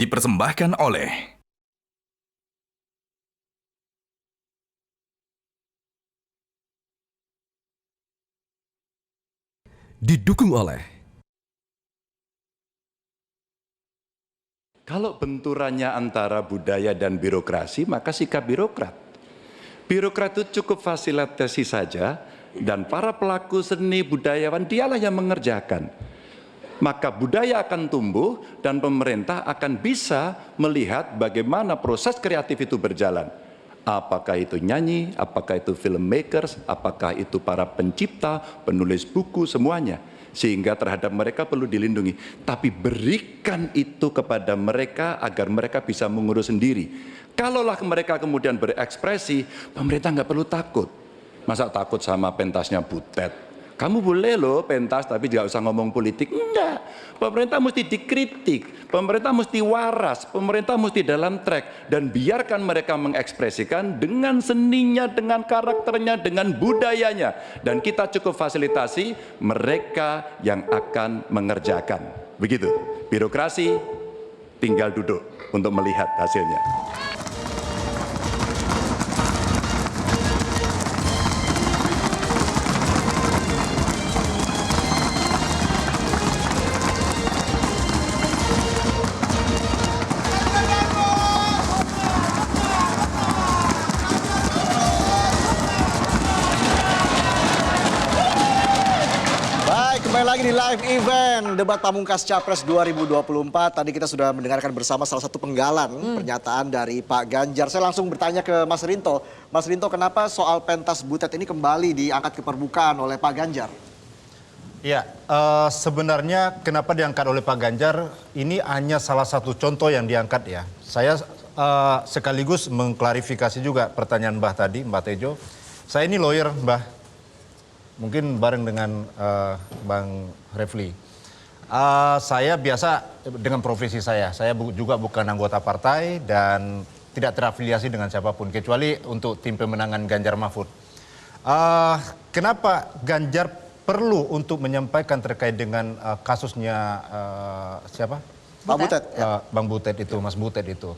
Dipersembahkan oleh didukung oleh Kalau benturannya antara budaya dan birokrasi, maka sikap birokrat. Birokrat itu cukup fasilitasi saja, dan para pelaku seni budayawan dialah yang mengerjakan. Maka budaya akan tumbuh dan pemerintah akan bisa melihat bagaimana proses kreatif itu berjalan. Apakah itu nyanyi, apakah itu filmmakers, apakah itu para pencipta, penulis buku, semuanya. Sehingga terhadap mereka perlu dilindungi. Tapi berikan itu kepada mereka agar mereka bisa mengurus sendiri. Kalaulah mereka kemudian berekspresi, pemerintah nggak perlu takut. Masa takut sama pentasnya Butet? Kamu boleh loh pentas tapi tidak usah ngomong politik. Enggak, pemerintah mesti dikritik, pemerintah mesti waras, pemerintah mesti dalam track. Dan biarkan mereka mengekspresikan dengan seninya, dengan karakternya, dengan budayanya. Dan kita cukup fasilitasi mereka yang akan mengerjakan. Begitu, birokrasi tinggal duduk untuk melihat hasilnya. Kembali lagi di live event debat pamungkas Capres 2024. Tadi kita sudah mendengarkan bersama salah satu penggalan pernyataan dari Pak Ganjar. Saya langsung bertanya ke Mas Rinto. Mas Rinto, kenapa soal pentas Butet ini kembali diangkat ke permukaan oleh Pak Ganjar? Ya, sebenarnya kenapa diangkat oleh Pak Ganjar, ini hanya salah satu contoh yang diangkat ya. Saya sekaligus mengklarifikasi juga pertanyaan Mbah tadi, Mbah Tejo. Saya ini lawyer, Mbah. Mungkin bareng dengan Bang Refli. Saya biasa dengan profesi saya juga bukan anggota partai dan tidak terafiliasi dengan siapapun kecuali untuk tim pemenangan Ganjar Mahfud. Kenapa Ganjar perlu untuk menyampaikan terkait dengan kasusnya siapa? Pak Butet. Bang Butet itu, Mas Butet itu.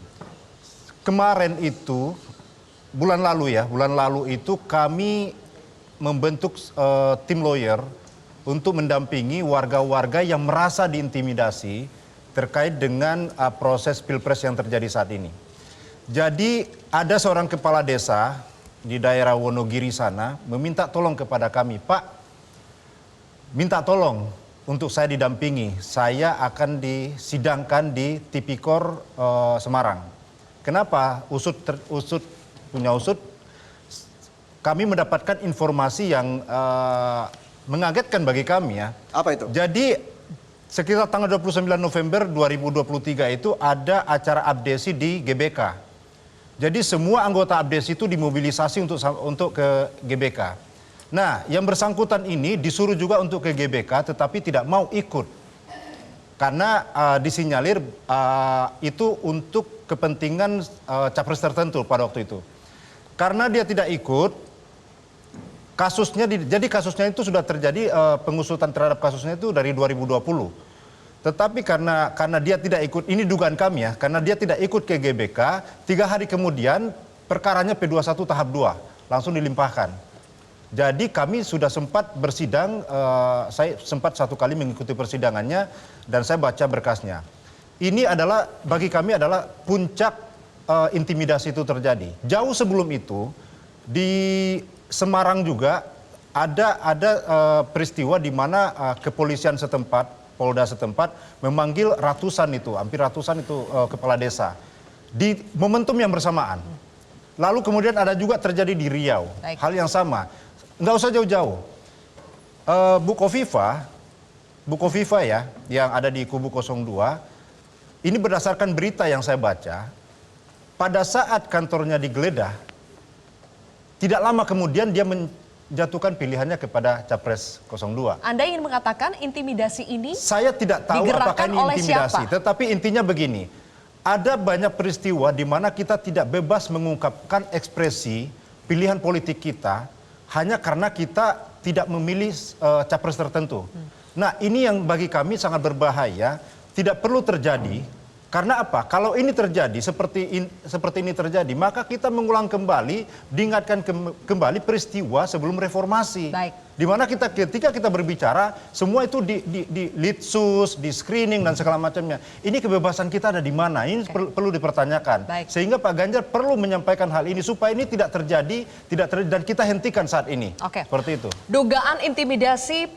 Kemarin itu bulan lalu itu kami membentuk tim lawyer untuk mendampingi warga-warga yang merasa diintimidasi terkait dengan proses pilpres yang terjadi saat ini. Jadi ada seorang kepala desa di daerah Wonogiri sana meminta tolong kepada kami, Pak, minta tolong untuk saya didampingi. Saya akan disidangkan di Tipikor Semarang. Kenapa? Punya usut. Kami mendapatkan informasi yang mengagetkan bagi kami ya. Apa itu? Jadi sekitar tanggal 29 November 2023 itu ada acara abdesi di GBK. Jadi semua anggota abdesi itu dimobilisasi untuk ke GBK. Nah, yang bersangkutan ini disuruh juga untuk ke GBK tetapi tidak mau ikut. Karena disinyalir itu untuk kepentingan capres tertentu pada waktu itu. Karena dia tidak ikut, jadi kasusnya itu sudah terjadi, pengusutan terhadap kasusnya itu dari 2020. Tetapi karena dia tidak ikut, ini dugaan kami ya, karena dia tidak ikut ke GBK, 3 hari kemudian perkaranya P21 tahap 2 langsung dilimpahkan. Jadi kami sudah sempat bersidang, saya sempat 1 kali mengikuti persidangannya dan saya baca berkasnya. Ini adalah bagi kami adalah puncak intimidasi itu terjadi. Jauh sebelum itu di Semarang juga ada peristiwa di mana kepolisian setempat, Polda setempat memanggil hampir ratusan itu kepala desa di momentum yang bersamaan. Lalu kemudian ada juga terjadi di Riau, hal yang sama. Nggak usah jauh-jauh. Bu Kofifa ya, yang ada di kubu 02, ini berdasarkan berita yang saya baca, pada saat kantornya digeledah, tidak lama kemudian dia menjatuhkan pilihannya kepada Capres 02. Anda ingin mengatakan intimidasi ini saya tidak tahu apakah ini intimidasi, tetapi intinya begini. Ada banyak peristiwa di mana kita tidak bebas mengungkapkan ekspresi pilihan politik kita hanya karena kita tidak memilih capres tertentu. Nah, ini yang bagi kami sangat berbahaya, tidak perlu terjadi Karena apa? Kalau ini terjadi seperti ini terjadi, maka kita mengulang kembali, diingatkan kembali peristiwa sebelum reformasi. Baik. Di mana ketika kita berbicara, semua itu di litsus, di screening dan segala macamnya. Ini kebebasan kita ada di mana? Ini perlu dipertanyakan. Baik. Sehingga Pak Ganjar perlu menyampaikan hal ini supaya ini tidak terjadi dan kita hentikan saat ini. Oke. Seperti itu. Dugaan intimidasi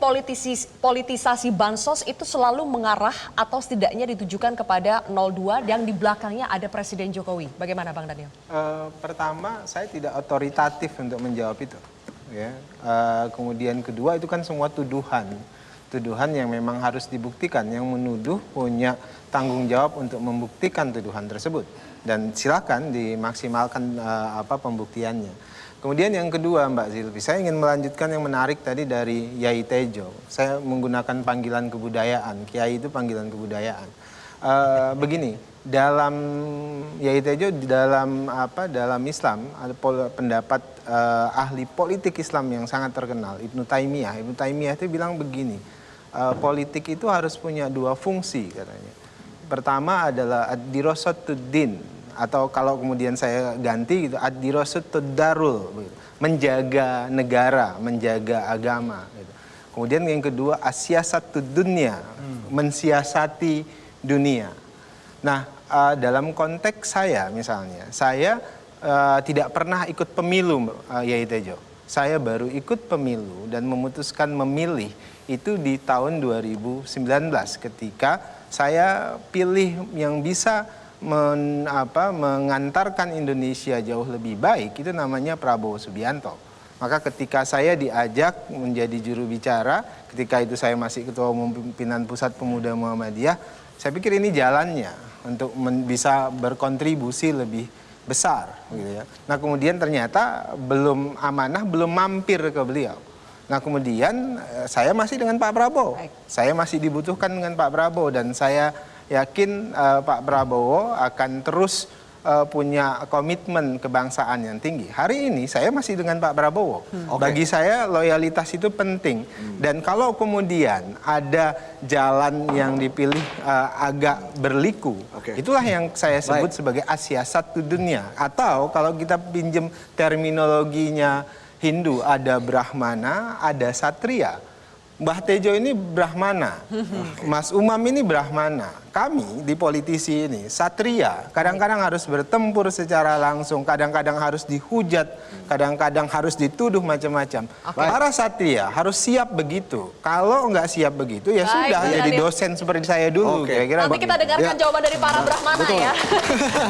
politisasi bansos itu selalu mengarah atau setidaknya ditujukan kepada 02 yang di belakangnya ada Presiden Jokowi. Bagaimana Bang Daniel? Pertama, saya tidak otoritatif untuk menjawab itu. Ya. Kemudian kedua, itu kan semua tuduhan yang memang harus dibuktikan. Yang menuduh punya tanggung jawab untuk membuktikan tuduhan tersebut, dan silakan dimaksimalkan pembuktiannya. Kemudian yang kedua, Mbak Zilvi, saya ingin melanjutkan yang menarik tadi dari Yai Tejo. Saya menggunakan panggilan kebudayaan. Kiai itu panggilan kebudayaan. Begini, dalam Yai Tejo dalam Islam ada pendapat ahli politik Islam yang sangat terkenal, Ibnu Taimiyah. Ibnu Taimiyah itu bilang begini, politik itu harus punya dua fungsi katanya. Pertama adalah ad-dirasatuddin, atau kalau kemudian saya ganti gitu, ad-dirasatuddarul, menjaga negara, menjaga agama gitu. Kemudian yang kedua asyasatud-dunya, mensiasati dunia. Nah, dalam konteks saya misalnya, saya tidak pernah ikut pemilu, Yai Tejo. Saya baru ikut pemilu dan memutuskan memilih itu di tahun 2019 ketika saya pilih yang bisa mengantarkan Indonesia jauh lebih baik, itu namanya Prabowo Subianto. Maka ketika saya diajak menjadi juru bicara, ketika itu saya masih Ketua Umum Pimpinan Pusat Pemuda Muhammadiyah, saya pikir ini jalannya untuk bisa berkontribusi lebih besar, gitu ya. Nah kemudian ternyata belum amanah, belum mampir ke beliau. Nah kemudian saya masih dengan Pak Prabowo, saya masih dibutuhkan dengan Pak Prabowo, dan saya yakin Pak Prabowo akan terus punya komitmen kebangsaan yang tinggi. Hari ini saya masih dengan Pak Prabowo. Bagi saya loyalitas itu penting. Dan kalau kemudian ada jalan yang dipilih agak berliku, itulah yang saya sebut sebagai asyasatu dunia. Atau kalau kita pinjam terminologinya Hindu, ada Brahmana, ada Satria. Mbah Tejo ini Brahmana, Mas Umam ini Brahmana. Kami di politisi ini Satria, kadang-kadang harus bertempur secara langsung, kadang-kadang harus dihujat, kadang-kadang harus dituduh macam-macam. Para Satria harus siap begitu. Kalau nggak siap begitu ya sudah jadi dosen seperti saya dulu. Kira-kira nanti kita dengarkan jawaban dari para Brahmana ya.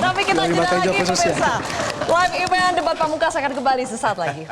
Tapi kita jeda lagi pemirsa. Live event debat pamungkas akan kembali sesaat lagi.